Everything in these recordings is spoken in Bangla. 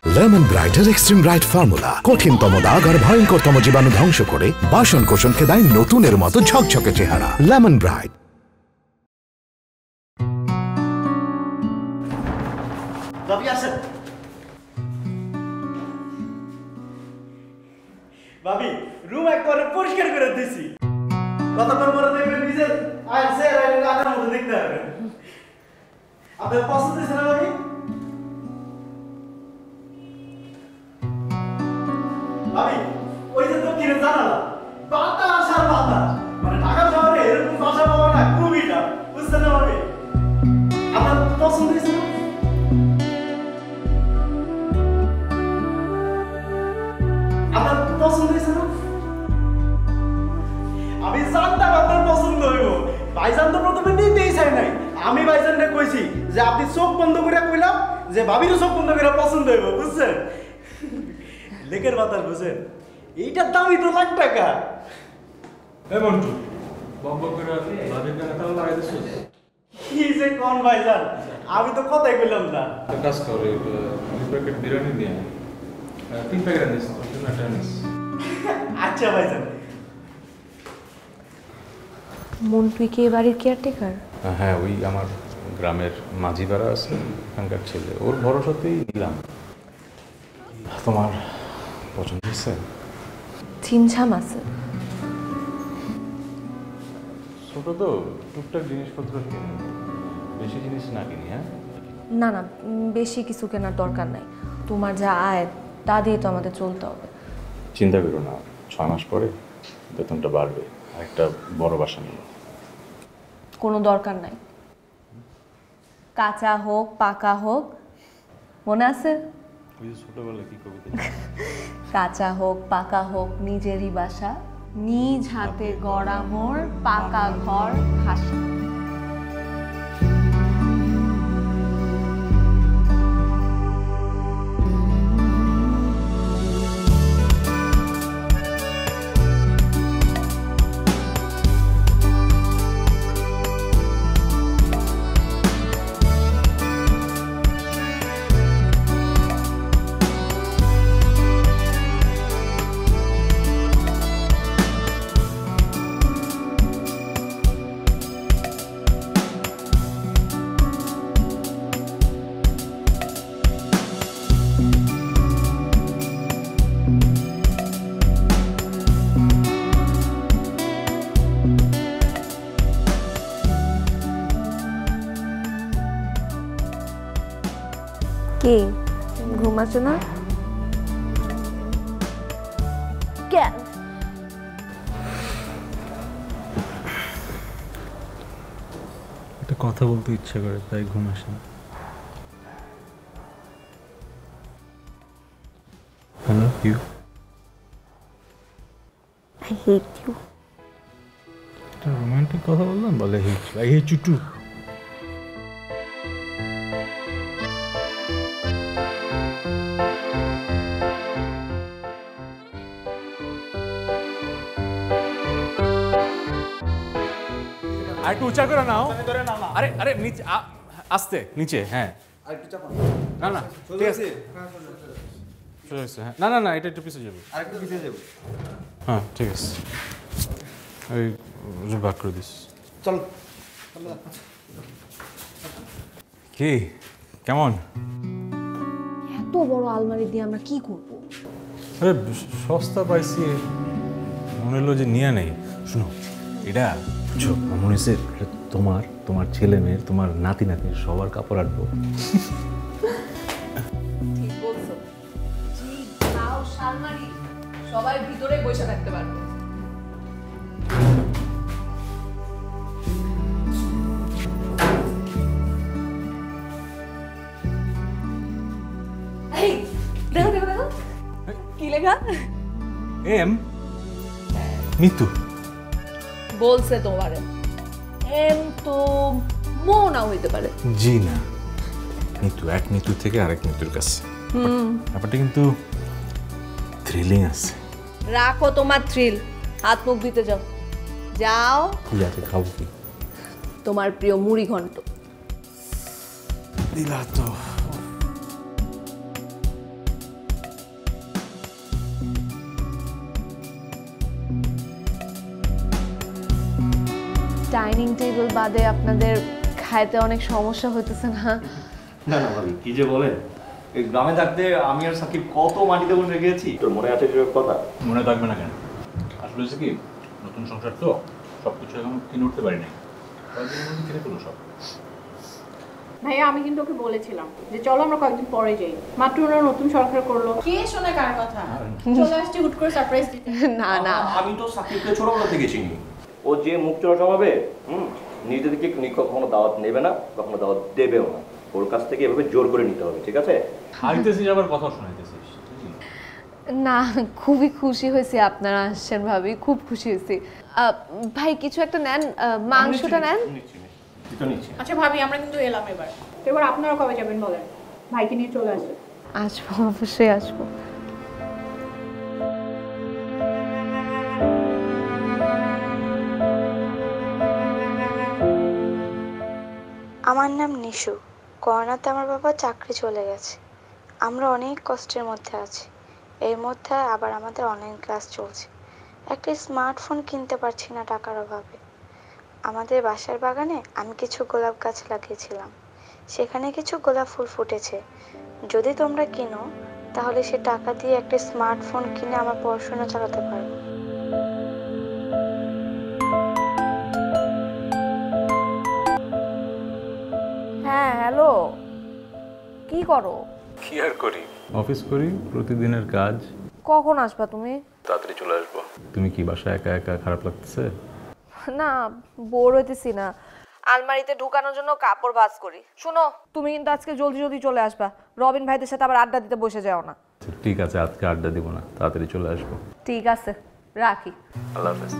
লেমন ব্রাইটের এক্সট্রিম ব্রাইট ফর্মুলা কঠিনতম দাগ আর ভয়ঙ্করতম জীবাণু ধ্বংস করে বাসন কোষণকে দেয় নতুনের মতো ঝকঝকে চেহারা। Lemon bright. ভাবি রুম একবারে পরিষ্কার করে দিয়েছি। কতক্ষণ পরে দেখবেন নিজের আইসে রাতের মতো দেখতে পারবেন। আপনার পছন্দ হয়েছে না ভাবি? ভাবি ওই যে দক্ষিণে জানালা বাতাস আর বাতাস, মানে ঢাকা শহরে এরকম বাসা পাবো না, খুবই টাফ, বুঝছেন না ভাবি? আপনার পছন্দ হয়েছে না? আপনার পছন্দ হয়েছে না? আমি জানতাম আপনার পছন্দ হইব। ভাইজান তো প্রথমে নিতেই চাই নাই। আমি ভাইজানকে কইছি যে আপনি চোখ বন্ধ করে কইলাম যে ভাবিরও চোখ বন্ধ করে পছন্দ হইব, বুঝছেন? লেকের বাতাস বুঝছেন, এইটার দামই তো লাখ টাকা। মন্টু বকবক করে ভাবির গানে তাও লাগাই দিছিস? কি যে কোন ভাইজান, আমি তো কথাই কইলাম না। কাজ করে দুই প্যাকেট বিরিয়ানি দিয়ে 3 প্যাকেট আনিস, একটা আনিস। আচ্ছা ভাইজান। মন্টু কি এই বাড়ির কেয়ারটেকার? হ্যাঁ, ওই আমার গ্রামের মাঝি পাড়া আছে, এখানকার ছেলে, ওর ভরসাতেই নিলাম। তোমার পছন্দ হয়েছে? ছিমছাম আছে। ছোট তো, টুকটাক জিনিসপত্র কিনি, বেশি জিনিস না কিনি। হ্যাঁ না না, বেশি কিছু কেনার দরকার নাই। তোমার যা আয় তা দিয়ে তো আমাদের চলতে হবে। চিন্তা করো না, 6 মাস পরে বেতনটা বাড়বে, আর একটা বড় বাসা নেব। কোনো দরকার নাই, কাঁচা হোক পাকা হোক, মনে আছে ছোটবেলা কি কবিতা? কাঁচা হোক পাকা হোক নিজেরই বাসা, নিজ হাতে গড়া মোর পাকা ঘর হাসা। কি ঘুমাচ্ছে না কেন? একটা কথা বলতে ইচ্ছে করে, তাই ঘুম আসে না। I love you. I hate you. একটা রোমান্টিক কথা বললাম, বলে hate you. I hate you too. আর একটু উঁচা করে নাও। আরে আরে নিচে আস্তে নিচে। হ্যাঁ না না ঠিক আছে, চলে আসছে। হ্যাঁ না না না, এটা একটু পিছিয়ে যাবে, আরেকটু পিছিয়ে যাবে। হ্যাঁ ঠিক আছে, এই ভাগ করে দিস। চল। কি কেমন? এত বড় আলমারি দিয়ে আমরা কি করব? আরে সস্তা পাইছি, মনে হলো যে নিয়ে নেই। শুনো, এটা মনে হয়েছে তোমার, তোমার ছেলে মেয়ের, তোমার নাতি নাতির সবার কাপড় আনবো। ঠিক বলছো, জি নাও আলমারি সবাই ভিতরে বসে থাকতে পারবে। এই দেখো দেখো দেখো, কি লেখা? এম মিতু বলছে তোমারে। এম তো মৌনা হইতে পারে। জি না, মিতু, এক মিতু থেকে আরেক মিতুর কাছে। ব্যাপারটা কিন্তু থ্রিলিং আছে। রাখো তোমার থ্রিল, হাত মুখ দিতে যাও। যাও। কি আছে খাবো কি? তোমার প্রিয় মুড়ি ঘন্ট। দিলা তো। ডাইনিং টেবিল বাদে আপনাদের খাইতে অনেক সমস্যা হইতেছে না? না না ভাবি, কি যে বলেন, এই গ্রামে থাকতে আমি আর সাকিব কত মাটিতে বসে গেছি, তোর মনে আছে এসব কথা? মনে থাকবে না কেন? আসলে হচ্ছে কি, নতুন সংসার তো, সব কিছু এখন কিনে উঠতে পারি নাই, কিনে ফেলো সব। ভাইয়া আমি কিন্তু ওকে বলেছিলাম যে চলো আমরা কয়েকদিন পরে যাই, মাত্র ওরা নতুন সরকার করলো, কে শোনে কার কথা, চলে আসছে হুট করে সারপ্রাইজ দিতে। না না, আমি তো সাকিবকে ছোটবেলা থেকে চিনি, ও যে মুখ চোরা স্বভাবে, নিজেদেরকে কখনো দাওয়াত নেবে না, কখনো দাওয়াত দেবেও না, ওর কাছ থেকে এভাবে জোর করে নিতে হবে, ঠিক আছে? আইতেছিস আবার কথা শোনাইতেছিস। না খুবই খুশি হয়েছি আপনারা আসছেন ভাবি, খুব খুশি হয়েছি। ভাই কিছু একটা নেন, মাংসটা নেন। আচ্ছা ভাবি আমরা কিন্তু এলাম এবার, তো এবার আপনারা কবে যাবেন বলেন, ভাইকে নিয়ে চলে আসে। আসবো, অবশ্যই আসবো। আমার নাম নিশু। করোনাতে আমার বাবা চাকরি চলে গেছে, আমরা অনেক কষ্টের মধ্যে আছি। এর মধ্যে আবার আমাদের অনলাইন ক্লাস চলছে, একটা স্মার্টফোন কিনতে পারছি না টাকার অভাবে। আমাদের বাসার বাগানে আমি কিছু গোলাপ গাছ লাগিয়েছিলাম, সেখানে কিছু গোলাপ ফুল ফুটেছে। যদি তোমরা কিনো তাহলে সে টাকা দিয়ে একটা স্মার্টফোন কিনে আমার পড়াশোনা চালাতে পারবো। হ্যাঁ হ্যালো, কি করো? কি আর করি, অফিস করি, প্রতিদিনের কাজ। কখন আসবা তুমি? তাড়াতাড়ি চলে আসবো। তুমি কি বাসায় একা একা খারাপ লাগতেছে? না বোর হইতেছি না, আলমারিতে ঢুকানোর জন্য কাপড় ভাঁজ করি। শোনো তুমি কিন্তু আজকে জলদি জলদি চলে আসবা, রবিন ভাইদের সাথে আবার আড্ডা দিতে বসে যাও না। ঠিক আছে, আজকে আড্ডা দিব না, তাড়াতাড়ি চলে আসবো। ঠিক আছে, রাখি। আল্লাহ হাফেজ।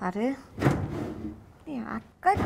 আরে আটকায়।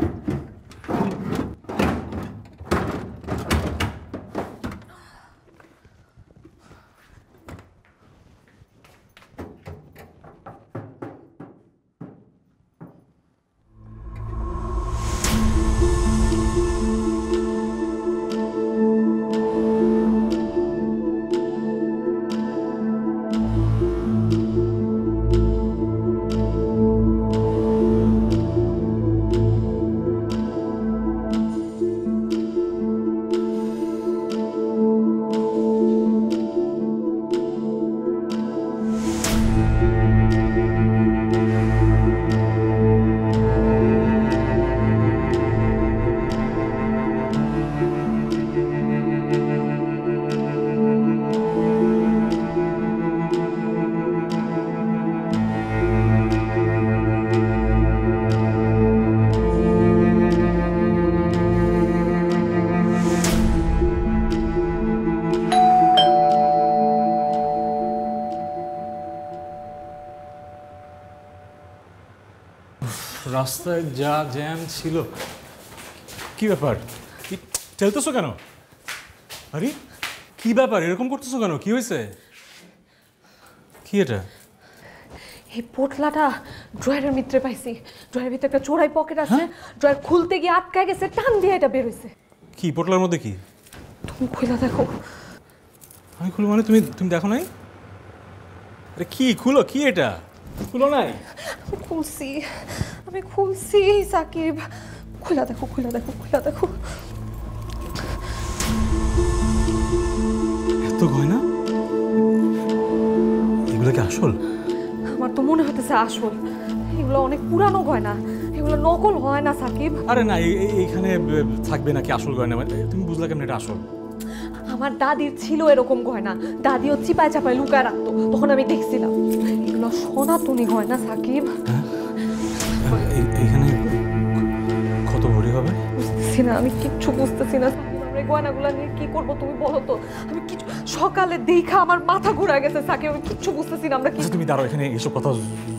রাস্তায় যা জ্যাম ছিল, কি ব্যাপার? কি ঠেলতেছো কেন? আরে কি ব্যাপার, এরকম করতেছো কেন? কি হয়েছে? কি এটা? এই পোটলাটা ড্রয়ারের ভিতরে পাইছি, ড্রয়ারের ভিতরে একটা চোরাই পকেট আছে, ড্রয়ার খুলতে গিয়ে আটকায় গেছে, টান দিয়ে এটা বের হইছে। কি পোটলার মধ্যে কি? তুমি খুলে দেখো। আমি খুলো মানে? তুমি তুমি দেখো নাই? আরে কি খুলো, কি এটা? খুলো নাই? আমি খুলছি সাকিব, খুলে দেখো, খুলে দেখো, খুলে দেখো। এত গয়না, এগুলো কি আসল? আমার তো মনে হতেছে আসল। এগুলো অনেক পুরানো গয়না, এগুলো নকল হয় না সাকিব। আরে না, এইখানে থাকবে নাকি আসল গয়না? তুমি বুঝলা কেমন এটা আসল? আমার দাদির ছিল এরকম গয়না, দাদিও চিপায় চাপায় লুকায় রাখতো, তখন আমি দেখছিলাম। এগুলো সনাতনী গয়না সাকিব। এইখানে কত ভরি হবে? বুঝতেছি না, আমি কিচ্ছু বুঝতেছি না সাকিব। আমরা এই গয়নাগুলো নিয়ে কি করবো তুমি বলো তো? আমি কিছু সকালে দেখা আমার মাথা ঘুরে গেছে সাকিব, আমি কিচ্ছু বুঝতেছি না। আমরা কি তুমি দাঁড়াও, এখানে এসব কথা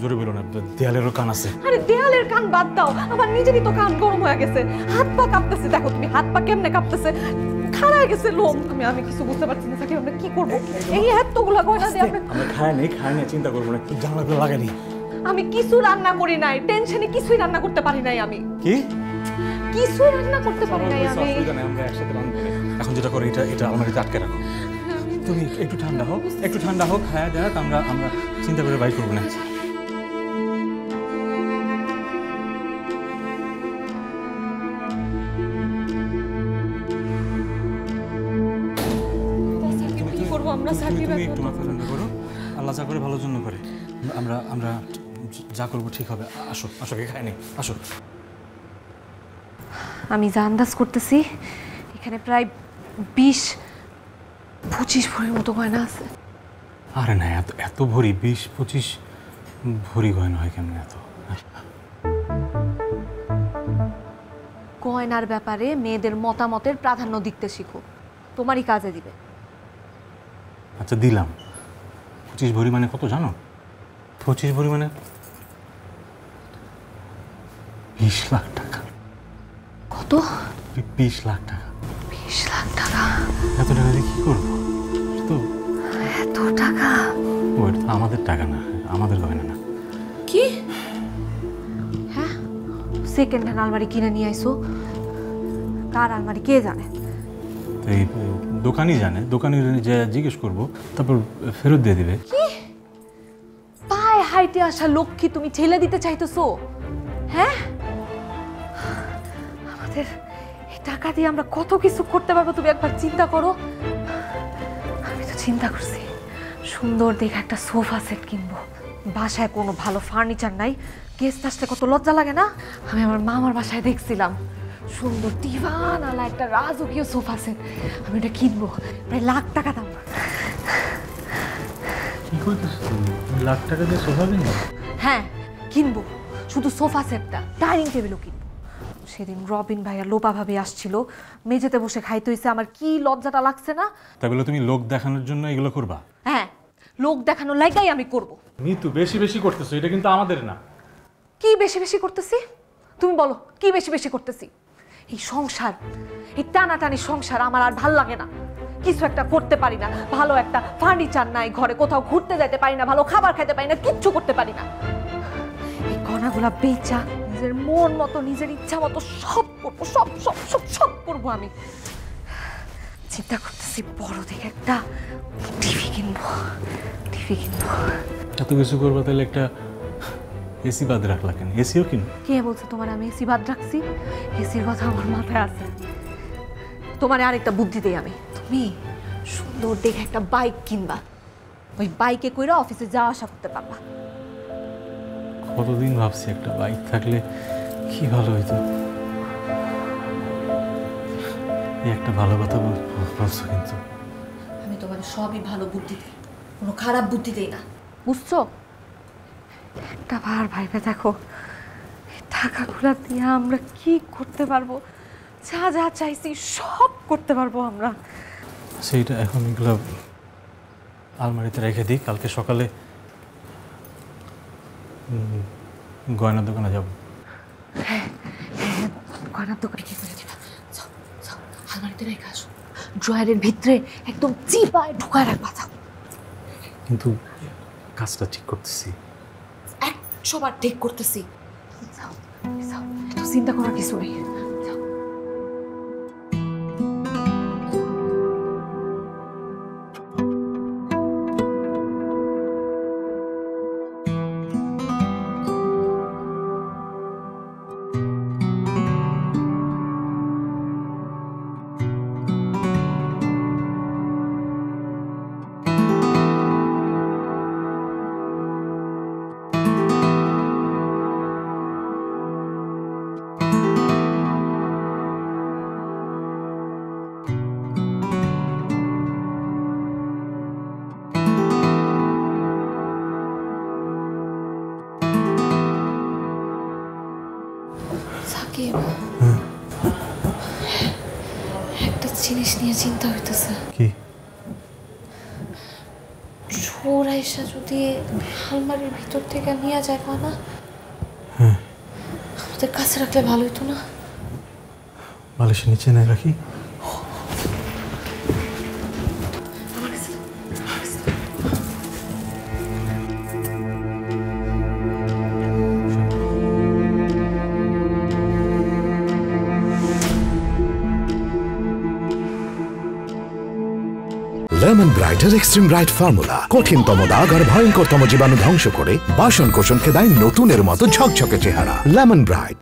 জোরে বলো না, দেয়ালেরও কান আছে। আরে দেয়ালের কান বাদ দাও, আমার নিজেরই তো কান গরম হয়ে গেছে, হাত পা কাঁপতেছে। দেখো তুমি হাত পা কেমনে কাঁপতেছে, খাড়া গেছে লোম। আমি কিছু বুঝতে পারছি না সাকিব, আমরা কি করব? এই এতগুলা গয়না দিয়ে আমরা খাই নাই, চিন্তা করবো না, জানালাগুলো লাগানি। আমি কিছু রান্না করি নাই, টেনশনে কিছুই রান্না করতে পারি নাই। আমি কি কিছুই রান্না করতে পারি নাই আমি। অসুবিধা নেই, আমরা একসাথে রান্না করি। এখন যেটা করি, এটা আলমারিতে আটকে রাখো। তুমি একটু ঠান্ডা হোক, হ্যাঁ দেখ, আমরা চিন্তা করে বাইর করবো না। কি করবো আমরা সাকিব? তুমি একটু মাথা ঠান্ডা করো, আল্লাহ যা করে ভালোর জন্য করে। আমরা যা করবো ঠিক হবে। আসো, খাই নি, আসো। আমি যা আন্দাজ করতেছি এখানে প্রায় 20-25 ভরির মতো গয়না আছে। আরে না, এত ভরি, 20-25 ভরি গয়না হয় কেমন এত? গয়নার ব্যাপারে মেয়েদের মতামতের প্রাধান্য দিতে শিখো, তোমারই কাজে দিবে। আচ্ছা দিলাম। 25 ভরি মানে কত জানো? 25 ভরি মানে 20 লাখ টাকা। কত? 20 লাখ টাকা। 20 লাখ টাকা? এত টাকা দিয়ে কি করবো? তো এত টাকা? ওইটা তো আমাদের টাকা না, আমাদের গয়না না। কি? হ্যাঁ, সেকেন্ড হ্যান্ড আলমারি কিনে নিয়ে আইসো। কার আলমারি কে জানে? তো এই দোকানি জানে, দোকানি যে জিজ্ঞেস করবো, তারপর ফেরত দিয়ে দিবে। কি পায়ে হাইটে আসা লক্ষ্মী তুমি ঠেলে দিতে চাইতেছো? হ্যাঁ, আমাদের এই টাকা দিয়ে আমরা কত কিছু করতে পারবো তুমি একবার চিন্তা করো। আমি তো চিন্তা করছি সুন্দর দেখে একটা সোফা সেট কিনবো। বাসায় কোনো ভালো ফার্নিচার নাই, গেস্ট আসতে কত লজ্জা লাগে না? আমি আমার মামার বাসায় দেখছিলাম সুন্দর দিওয়ানালা একটা রাজকীয় সোফা সেট, আমি ওটা কিনবো, প্রায় লাখ টাকা দাম। কি করতেছো তুমি? লাখ টাকা দিয়ে সোফা কিনবো? হ্যাঁ কিনবো, শুধু সোফা সেটটা, ডাইনিং টেবিলও কিনবো। সেদিন রবিন ভাইয়া লোপা ভাবে আসছিল, মেঝেতে বসে খাইতে হইছে, আমার কি লজ্জাটা লাগছে না? তাই বলে তুমি লোক দেখানোর জন্য এগুলো করবা? হ্যাঁ, লোক দেখানোর লাইগাই আমি করব। মিতু বেশি করতেছো, এটা কিন্তু আমাদের না। কি বেশি করতেছি? তুমি বলো কি বেশি করতেছি? এই সংসার, এই টানাটানি সংসার আমার আর ভাল লাগে না। কিছু একটা করতে পারি না, ভালো একটা ফার্নিচার নাই ঘরে, কোথাও ঘুরতে যেতে পারি না, ভালো খাবার খেতে পারি না, কিচ্ছু করতে পারি না। এই গয়নাগুলা বেচা নিজের মন মতো, নিজের ইচ্ছা মতো সব করবো, সব করবো। আমি চিন্তা করতেছি বড় দেখে একটা টিভি কিনবো। এত কিছু করবো তাহলে একটা এসি বাদ রাখলা কেন? এসিও কিনো। কে বলছে তোমার আমি এসি বাদ রাখছি? এসির কথা আমার মাথায় আছে। তোমার আরেকটা বুদ্ধি দেই আমি, তুমি সুন্দর দেখে একটা বাইক কিনবা, ওই বাইকে কইরা অফিসে যাওয়া আসা করতে পারবা। কতদিন ভাবছি একটা বাইক থাকলে কি ভালো হইতো। এই একটা ভালো কথা বলছো, কিন্তু আমি তোমার সবই ভালো বুদ্ধি দিই, কোনো খারাপ বুদ্ধি দেই না, বুঝছো? একটা বার ভাইবে দেখো, টাকাগুলো দিয়ে আমরা কি করতে পারবো? যা চাইছি সব করতে পারবো আমরা। সেইটা এখন এগুলো আলমারিতে রেখে দিই, কালকে সকালে গয়নার দোকানে যাবো। হ্যাঁ, গয়নার দোকানে কি করে দিবা? যাও, আলমারিতে রেখে আসো, ড্রয়ারের ভিতরে একদম চিপায় ঢুকায় রাখবা। যাও। কিন্তু কাজটা ঠিক করতেছি, 100 বার ঠিক করতেছি। যাও, এত চিন্তা করার কিছু নেই। একটা জিনিস নিয়ে চিন্তা হইতেছে। কি? চোর আইসা যদি আলমারির ভিতর থেকে নিয়ে যায় না, আমাদের কাছে রাখলে ভালো হতো না? বালিশের নিচে না রাখি? লেমন ব্রাইটের এক্সট্রিম ব্রাইট ফর্মুলা কঠিনতম দাগ আর ভয়ঙ্করতম জীবাণু ধ্বংস করে বাসন কোসনকে দেয় নতুনের মতো ঝকঝকে চেহারা। Lemon bright.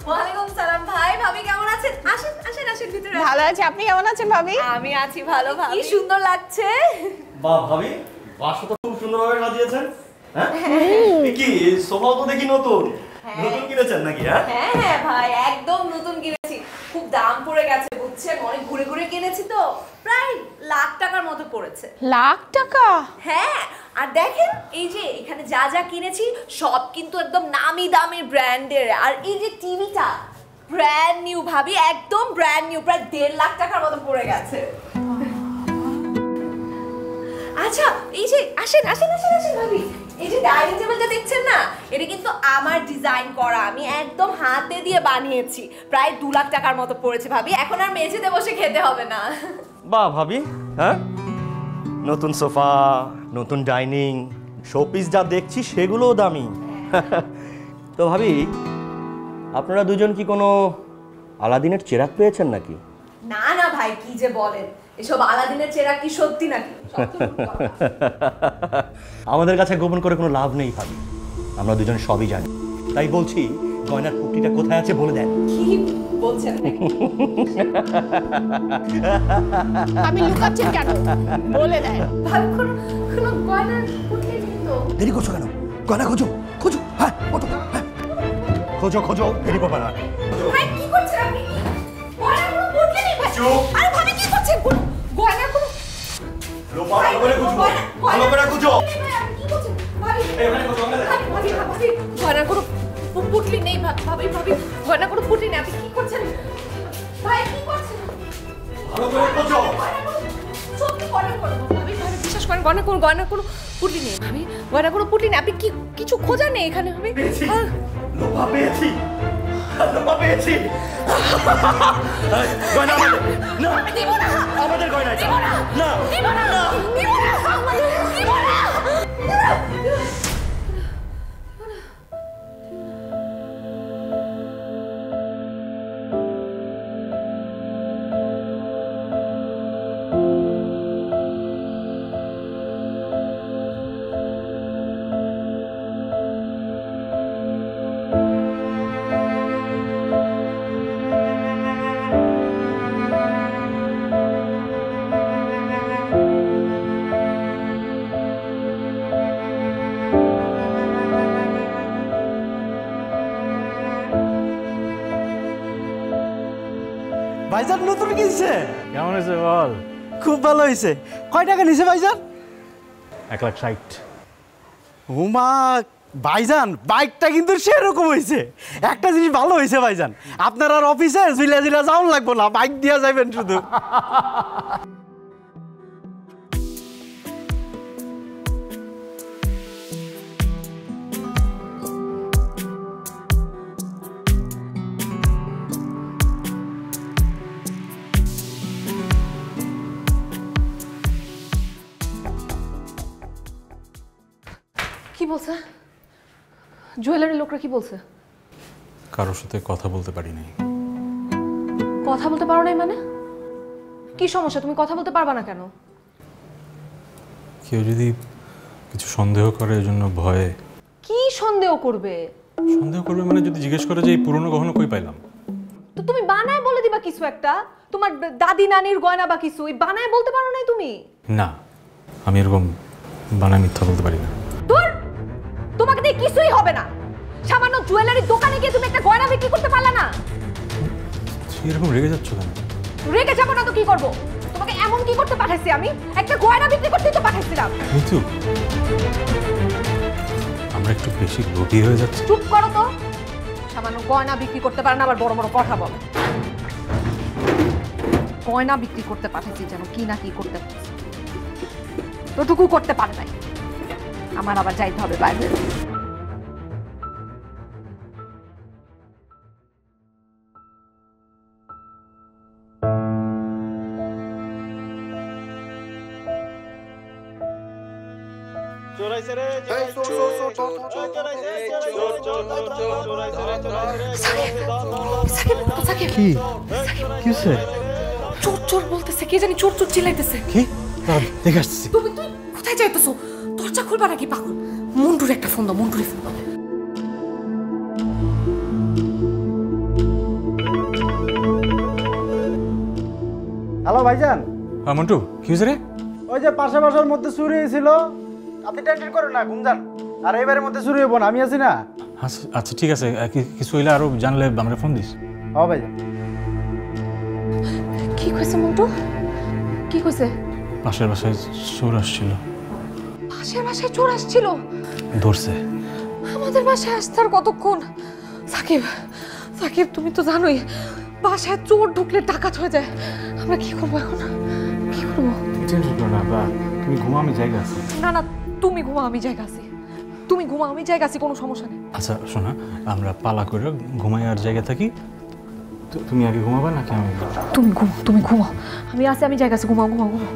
ওয়ালাইকুম সালাম ভাই, ভাবি কেমন আছেন? আসেন আসেন আসেন ভিতরে। ভালো আছি, আপনি কেমন আছেন ভাবি? আমি আছি ভালো ভাবি। কি সুন্দর লাগছে। বাহ ভাবি, বাসা তো খুব সুন্দরভাবে সাজিয়েছেন। হ্যাঁ কি সোফাও তো দেখি নতুন নতুন কিনেছেন নাকি? হ্যাঁ হ্যাঁ হ্যাঁ ভাই, একদম নতুন কিনেছি। খুব দাম পড়ে গেছে বুঝছেন, অনেক ঘুরে ঘুরে কিনেছি তো, প্রায় লাখ টাকার মতো পড়েছে। লাখ টাকা? হ্যাঁ, আর দেখেন এই যে এখানে যা যা কিনেছি সব কিন্তু একদম নামি দামি ব্র্যান্ডের। আর এই যে টিভিটা ব্র্যান্ড নিউ ভাবি, একদম ব্র্যান্ড নিউ, প্রায় 1.5 লাখ টাকার মতো পড়ে গেছে। আচ্ছা এই যে আসেন আসেন আসেন আসেন ভাবি, এই যে ডাইনিং টেবিলটা দেখছেন না, এটা কিন্তু আমার ডিজাইন করা, আমি একদম হাতে দিয়ে বানিয়েছি। প্রায় 2 লাখ টাকার মতো পড়েছে ভাবি, এখন আর মেঝেতে বসে খেতে হবে না। বাহ ভাবি, হ্যাঁ নতুন সোফা, নতুন ডাইনিং, শোপিস যা দেখছি সেগুলোও দামি। তো ভাবি, আপনারা দুজন কি কোনো আলাদিনের চেরাগ পেয়েছেন নাকি? না না ভাই, কি যে বলেন, এসব আলাদিনের চেরাগ কি সত্যি নাকি? আমাদের কাছে গোপন করে কোনো লাভ নেই ভাবি, আমরা দুজন সবই জানি। তাই বলছি, গয়নার পুটলিটা কোথায় আছে বলে দেন। কি বলছেন? আমি লুকাচ্ছেন কেন? বলে দেন। ভাই কোনো গয়নার পুটলি নেই তো? দেরি করছো কেন? গয়না খোঁজো খোঁজো, হ্যাঁ ওঠো, হ্যাঁ খোঁজো খোঁজো, দেরি করবে না। ভাই কি করছেন আপনি? গয়নার কোনো পুটলি নেই ভাই। আরে ভাবি কি করছেন? গয়নার কোনো ভালো করে খুঁজো, ভালো করে খুঁজো। কি করছেন ভাবি? ভাবি গয়নার কোনো পুটলি নেই ভাবি, ভাবি গয়নার কোনো পুটলি নেই, আপনি কি করছেন ভাই? কি করছেন? ভালো করে খুঁজো। সত্যি গয়না করব ভাবি, ভাবি বিশ্বাস করেন, গয়নার কোনো পুটলি নেই ভাবি, গয়নার কোনো পুটলি নেই। আপনি কি কিছু খোঁজা নেই এখানে ভাবি? লোপা পেয়েছি, লোপা পেয়েছি। গয়না আমাদের না, দিব না, আমাদের গয়না দিব না, না, দিব না, দিব না, দিব না। ভাইজান নতুন কিনছে? কেমন হয়েছে বল? খুব ভালো হয়েছে। কয় টাকা নিছে ভাইজান? 1,60,000। হুমা ভাইজান বাইকটা কিন্তু সেরকম হয়েছে। একটা জিনিস ভালো হয়েছে ভাইজান, আপনার আর অফিসে ঝুলা ঝুলা যাওয়ার লাগবো না, বাইক দিয়া যাবেন শুধু। কি বলছে? জুয়েলারি লোকরা কি বলছে? কারোর সাথে কথা বলতে পারি নাই। কথা বলতে পারো নাই মানে? কি সমস্যা, তুমি কথা বলতে পারবা না কেন? কেউ যদি কিছু সন্দেহ করে এজন্য ভয়ে। কি সন্দেহ করবে? সন্দেহ করবে মানে যদি জিজ্ঞেস করে যে এই পুরনো গহনা কই পাইলাম, তো তুমি বানায় বলে দিবা কিছু একটা, তোমার দাদি নানির গয়না বা কিছু, এই বানায় বলতে পারো নাই তুমি? না আমি এরকম বানায় মিথ্যা বলতে পারি না। দূর, তোমাকে দিয়ে কিছুই হবে না। সামান্য জুয়েলারির দোকানে গিয়ে তুমি একটা গয়না বিক্রি করতে পারলা না? এরকম রেগে যাচ্ছ কেন? রেগে যাবো না তো কি করবো? তোমাকে এমন কি করতে পাঠাইছি আমি? একটা গয়না বিক্রি করতেই তো পাঠাইছিলাম। মিতু, আমরা একটু বেশি লোভী হয়ে যাচ্ছি। চুপ করো তো। সামান্য গয়না বিক্রি করতে পারে না, আবার বড় বড় কথা বলে। গয়না বিক্রি করতে পাঠাইছি যেন কি না কি করতে পারছি, তোটুকু করতে পারে নাই। আমার আবার যাইতে হবে বাইরে। কি হয়েছে? চোর চোর বলতেছে, কে জানি চোর চোর চিল্লাইতেছে। কি? দেখে আসতেছি। তুমি তুই কোথায় যাইতেছো? দরজা খুলবা নাকি পাগল? মন্টুর একটা ফোন দাও, মন্টুরে ফোন দাও। হ্যালো ভাইজান। হ্যাঁ মন্টু, কি হয়েছে রে? ওই যে পাশে বাসার মধ্যে চুরি হয়েছিল, আপনি টেনশন করেন না, ঘুম যান। আর এবারের মধ্যে চুরি হইব না, আমি আছি না। আচ্ছা ঠিক আছে, কিছু হইলে আরো জানলে আমরা ফোন দিস। হ্যাঁ ভাইজান। কি কইছে মন্টু? কি কইছে? পাশের বাসায় চোর আসছিল। পাশের বাসায় চোর আসছিল? ধরছে। আমাদের বাসায় আসতে আর কতক্ষণ? সাকিব, সাকিব তুমি তো জানোই বাসায় চোর ঢুকলে ডাকাত হয়ে যায়। আমরা কি করবো এখন? কি করবো? টেনশন করো না বা, তুমি ঘুমা, আমি জায়গা আছি। না না, তুমি ঘুমা, আমি জায়গা আছি। তুমি ঘুমা, আমি জায়গা আছি, কোনো সমস্যা নেই। আচ্ছা শোনা, আমরা পালা করে ঘুমাই আর জায়গা থাকি। তুমি আগে ঘুমাবা নাকি আমি? তুমি ঘুমা, তুমি ঘুমা, আমি আছি, আমি জায়গা আছি, ঘুমাও ঘুমাও ঘুমাও।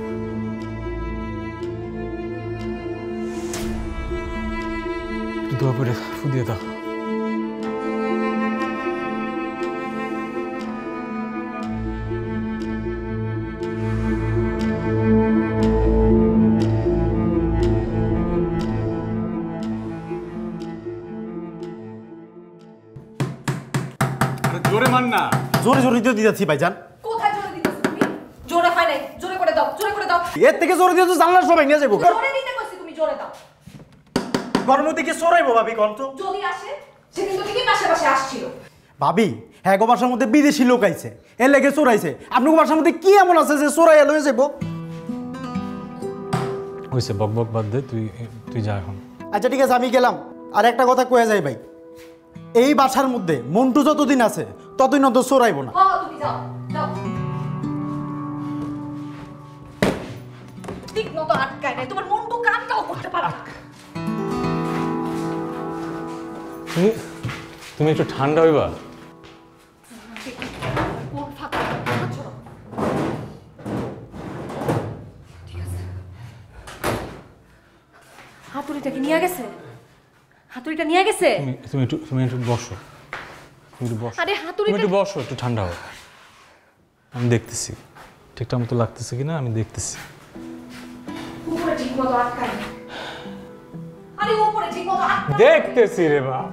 দোয়া করে ফুদিয়ে দাও। জোরে মান না। জোরে জোরে দিয়ে দিতেছি ভাইজান। কোথায় জোরে দিতেছো তুমি? জোরে হয় নাই, জোরে করে দাও, জোরে করে দাও। এর থেকে জোরে দিয়ে তো জানলার সবাই নিয়ে যাবো। জোরে দিতে কইছি, তুমি জোরে দাও। ঘরের মধ্যে কি চোরাইবো ভাবি কোন তো? যদি আসে, সেদিন তো ঠিকই পাশে পাশে আসছিল। ভাবি হ্যাঁ, গো বাসার মধ্যে বিদেশি লোক আইছে, এর লেগে চোরাইছে। আপনার বাসার মধ্যে কি এমন আছে যে চোরাইয়া লয়ে যাবো? হইছে, বক বক বাদ দে, তুই যা এখন। আচ্ছা ঠিক আছে, আমি গেলাম। আর একটা কথা কয়ে যাই ভাই, এই বাসার মধ্যে মন্টু যতদিন আছে ততদিন অত চোরাইবো না। তুমি যাও, যাও। ঠিক মতো আটকায় নাই, তোমার মন্টু কামটাও করতে পারে না। তুমি একটু ঠান্ডা হইবা। কোন ফাঁকা? হাত ছড়াও। ঠিক আছে। হাতুড়িটা কি নিয়ে গেছে? হাতুড়িটা নিয়ে গেছে? তুমি একটু বসো। আরে তুমি হাতুড়িটা একটু বসো, একটু ঠান্ডা হও। আমি দেখতেছি ঠিকঠাক মতো লাগতেছে কিনা, আমি দেখতেছি। উপরে ঠিক মতো আটকায় নাই। আরে উপরে ঠিক মতো আটকায়। দেখতেছি রে বাপ।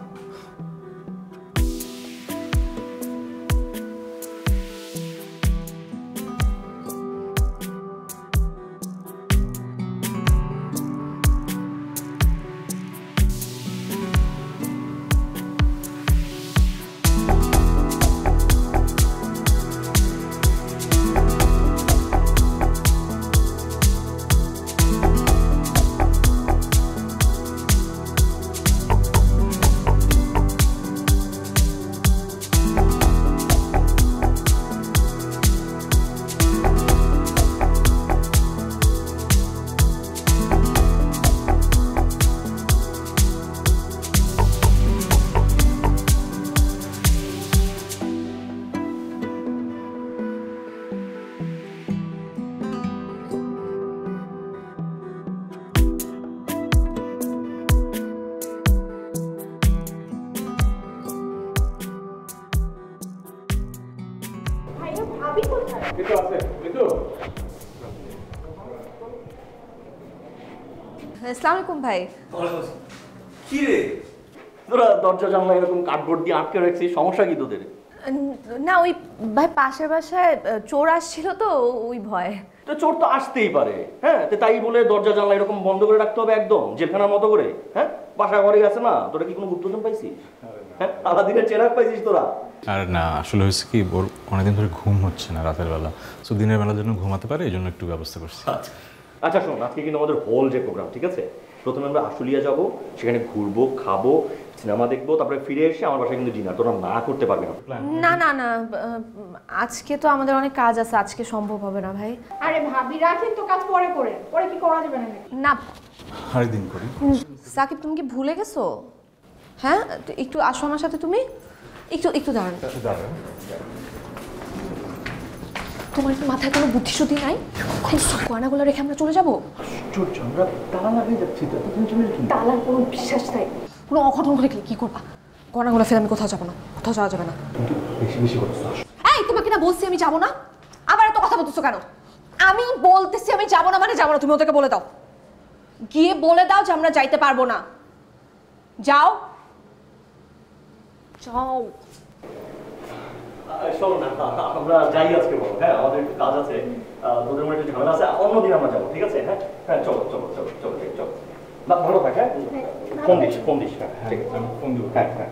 আসসালামু আলাইকুম ভাই। কি রে তোরা দরজা জানলা এরকম কার্ডবোর্ড দিয়ে আটকে রাখছিস, সমস্যা কি তোদের? না ওই ভাই পাশের বাসায় চোর আসছিল তো ওই ভয়। তো চোর তো আসতেই পারে, হ্যাঁ, তো তাই বলে দরজা জানলা এরকম বন্ধ করে রাখতে হবে একদম জেলখানার মতো করে? হ্যাঁ, বাসা ঘরে গেছে না, তোরা কি কোনো গুপ্তধন পাইছিস? হ্যাঁ, আলাদিনের চেরাগ পাইছিস তোরা? আর না, আসলে হয়েছে কি, ওর অনেকদিন ধরে ঘুম হচ্ছে না রাতের বেলা, তো দিনের বেলার জন্য ঘুমাতে পারে, এই জন্য একটু ব্যবস্থা করছি। আচ্ছা শোন, আজকে কিন্তু আমাদের হোল যে প্রোগ্রাম, ঠিক আছে? প্রথমে আমরা আশুলিয়া যাব, সেখানে ঘুরবো, খাবো, সিনেমা দেখবো, তারপরে ফিরে এসে আমার বাসায় কিন্তু ডিনার। তোরা না করতে পারবি না? না না না, আজকে তো আমাদের অনেক কাজ আছে, আজকে সম্ভব হবে না ভাই। আরে ভাবি রাখেন তো, কাজ পরে করে, পরে কি করা যাবে না নাকি? না আরেকদিন করি। সাকিব তুমি কি ভুলে গেছো? হ্যাঁ একটু আসো আমার সাথে, তুমি একটু একটু দাঁড়ান। তোমার কি মাথায় কোনো বুদ্ধি শুদ্ধি নাই? গয়নাগুলো রেখে আমরা চলে যাবো? আমরা তালা লাগিয়ে যাচ্ছি তো, তালার কোনো বিশ্বাস নাই, কোনো অঘটন ঘটে কি করবা? গয়নাগুলো ফেলে আমি কোথাও যাবো না, কোথাও যাওয়া যাবে না। বেশি বেশি করছিস। এই তোমাকে না বলছি আমি যাবো না, আবার এত কথা বলতেছো কেন? আমি বলতেছি আমি যাবো না মানে যাবো না, তুমি ওদেরকে বলে দাও, গিয়ে বলে দাও যে আমরা যাইতে পারবো না। যাও যাও। শোনো না, আমরা যাই আজকে বলো, হ্যাঁ, আমাদের একটু কাজ আছে, তোদের মধ্যে একটু ঝামেলা আছে, অন্যদিন আমরা যাবো, ঠিক আছে? হ্যাঁ হ্যাঁ, চলো চলো চলো চলো চলো। না ভালো থাক, হ্যাঁ, ফোন দিস, হ্যাঁ ঠিক আছে, আমি ফোন দিব। হ্যাঁ হ্যাঁ।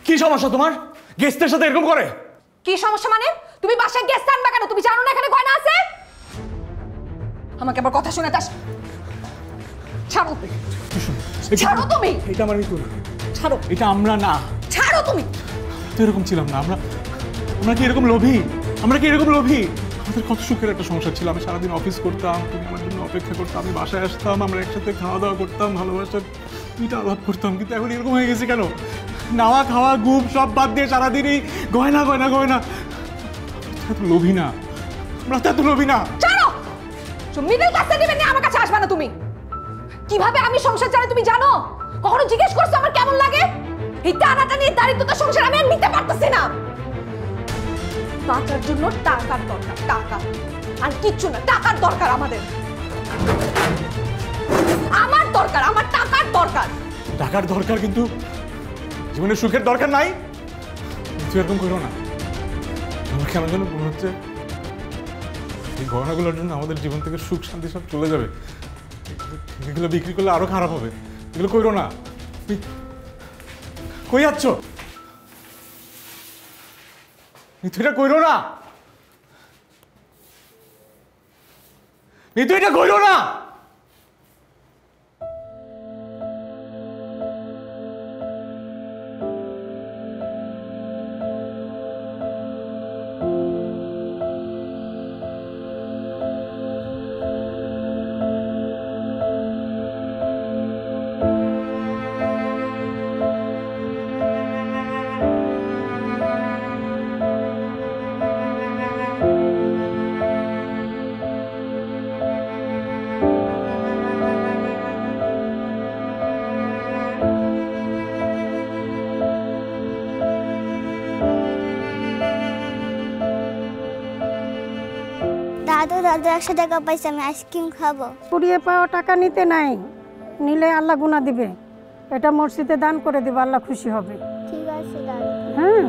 কি সমস্যা তোমার? গেস্টের সাথে এরকম করে? কি সমস্যা মানে? তুমি বাসায় গেস্ট আনবা কেন? তুমি জানো না এখানে গয়না আছে? আমাকে আবার কথা শুনে তাস। ছাড়ো, ছাড়ো তুমি। এটা আমার মৃত্যু না, ছাড়ো, এটা আমরা না। ছাড়ো তুমি। তো এরকম ছিলাম না আমরা? আমরা কি এরকম লোভী? আমরা কি এরকম লোভী? আমাদের কত সুখের একটা সংসার ছিল, আমি সারাদিন অফিস করতাম, তুমি আমার জন্য অপেক্ষা করতাম, আমি বাসায় আসতাম, আমরা একসাথে খাওয়া দাওয়া করতাম, ভালোবাসার দুইটা আলাপ করতাম। কিন্তু এখন এরকম হয়ে গেছে কেন? নাওয়া খাওয়া ঘুম সব বাদ দিয়ে সারাদিন এই গয়না গয়না গয়না। এত লোভী না আমরা, তো এত লোভী না। ছাড়ো, মিডল ক্লাসে দিবেন না, আমার কাছে আসবে না তুমি। কিভাবে আমি সংসার চালাই তুমি জানো? কখনো জিজ্ঞেস করছো আমার কেমন লাগে? এই টানাটানি দারিদ্রতা সংসার আমি আর নিতে পারতেছি না। বাঁচার জন্য টাকার দরকার, টাকা আর কিচ্ছু না। টাকার দরকার আমাদের, আমার দরকার, আমার টাকার দরকার। টাকার দরকার, কিন্তু জীবনে সুখের দরকার নাই? তুই এরকম করো না। আমার কেন যেন মনে হচ্ছে এই গহনাগুলোর জন্য আমাদের জীবন থেকে সুখ শান্তি সব চলে যাবে। এগুলো বিক্রি করলে আরো খারাপ হবে। এগুলো করো না। কই যাচ্ছ? নিতু, এটা করো না। নিতু, এটা করো না। দাদু 100 টাকা পাইছে, আমি আইসক্রিম খাবো। কুড়িয়ে পাওয়া টাকা নিতে নাই, নিলে আল্লাহ গুনাহ দিবে। এটা মসজিদে দান করে দিবে, আল্লাহ খুশি হবে। ঠিক আছে দাদু। হ্যাঁ,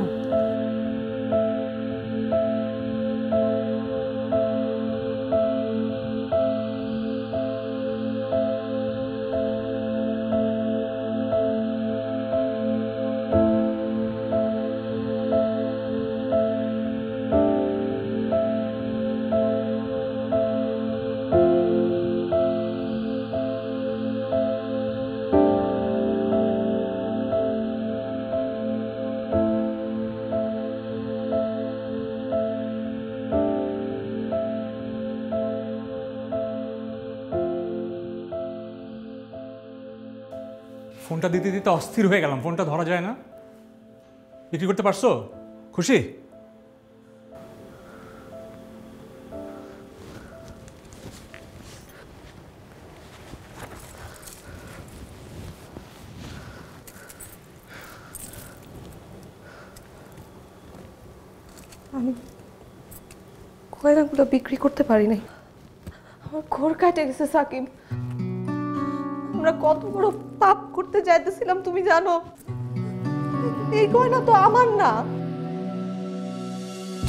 ফোনটা দিতে দিতে অস্থির হয়ে গেলাম। ফোনটা ধরা যায় না। বিক্রি করতে পারছো? খুশি? আমি গয়নাগুলো বিক্রি করতে পারি নাই। আমার ঘর কাটে গেছে সাকিব। আমরা কত বড় পাপ করতে যাইতেছিলাম তুমি জানো। এই গয়না তো আমার না।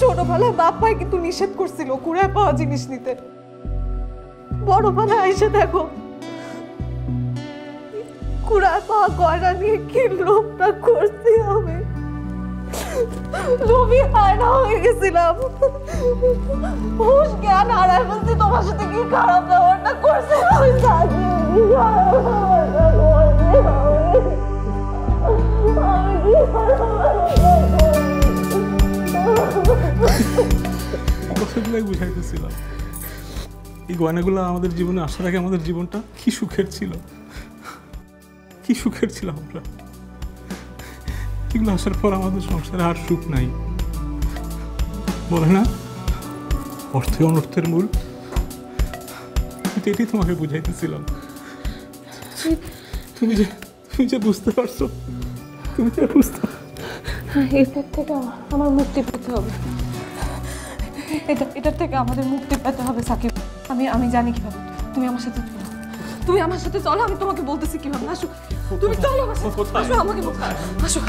ছোটবেলায় বাপ্পাই কিন্তু নিষেধ করছিল কুড়ায় পাওয়া জিনিস নিতে। বড়বেলায় এসে দেখো কুড়ায় পাওয়া গয়না নিয়ে কি লোভটা করছি আমি। লোভী আয়না হয়ে গেছিলাম। হুশ জ্ঞান হারায় বলছি তোমার সাথে কি খারাপ ব্যবহারটা করছে আমি জানি। কথাগুলাই বুঝাইতেছিলাম এই গয়নাগুলো আমাদের জীবনে আসার আগে আমাদের জীবনটা কি সুখের ছিল, কি সুখের ছিল আমরা। এগুলো আসার পর আমাদের সংসারে আর সুখ নাই। বলে না অর্থে অনর্থের মূল, এটাই তোমাকে বুঝাইতেছিলাম। তুমি যে বুঝতে পারছো, তুমি যে বুঝতে এটার থেকে আমার মুক্তি পেতে হবে। এটার থেকে আমাদের মুক্তি পেতে হবে সাকিব। আমি জানি কিভাবে। তুমি আমার সাথে চলো, তুমি আমার সাথে চলো। আমি তোমাকে বলতেছি কিভাবে। আসো তুমি চলো আমার সাথে। আসো আমাকে আসো।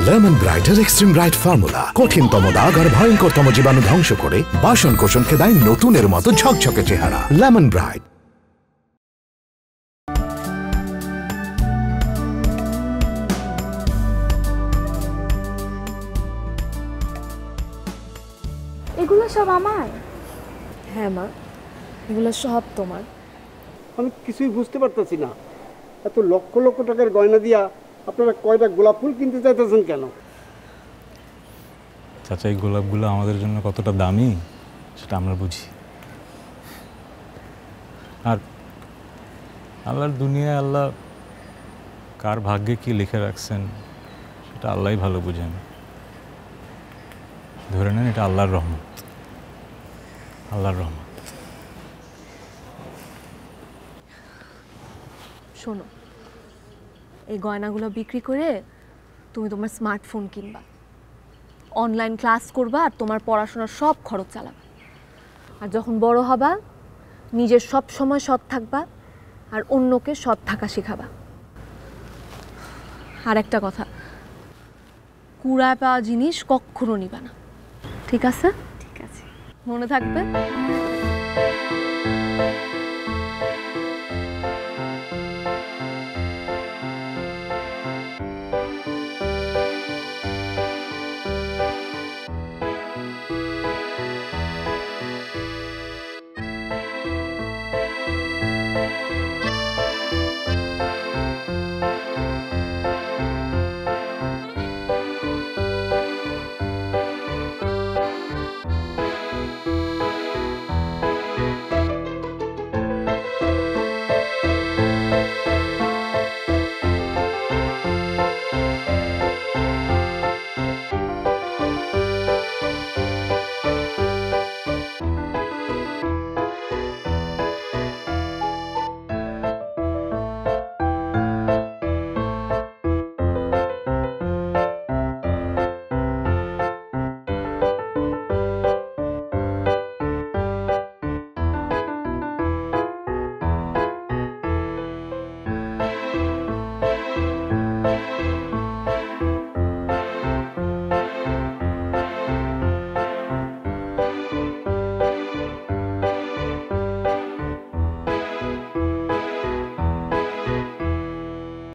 লেমন ব্রাইটের এক্সট্রিম ব্রাইট ফর্মুলা কঠিনতম দাগ আর ভয়ঙ্করতম জীবাণু ধ্বংস করে বাসন কোষণকে দেয় নতুনের মতো ঝকঝকে চেহারা। Lemon bright. এগুলো সব আমার? হ্যাঁ মা, এগুলো সব তোমার। আমি কিছুই বুঝতে পারতেছি না, এত লক্ষ লক্ষ টাকার গয়না দিয়া আপনারা কয়টা গোলাপ ফুল কিনতে চাইতেছেন কেন? চাচা, এই গোলাপগুলো আমাদের জন্য কতটা দামি সেটা আমরা বুঝি। আর আল্লাহর দুনিয়ায় আল্লাহ কার ভাগ্যে কি লিখে রাখছেন সেটা আল্লাহই ভালো বুঝেন। ধরে নেন এটা আল্লাহর রহমত, আল্লাহর রহমত। শোনো, এই গয়নাগুলো বিক্রি করে তুমি তোমার স্মার্টফোন কিনবা, অনলাইন ক্লাস করবা আর তোমার পড়াশোনার সব খরচ চালাবা। আর যখন বড় হবা নিজের সব সময় সৎ থাকবা আর অন্যকে সৎ থাকা শেখাবা। আর একটা কথা, কুড়ায় পাওয়া জিনিস কখনো নিবা না, ঠিক আছে? ঠিক আছে, মনে থাকবে।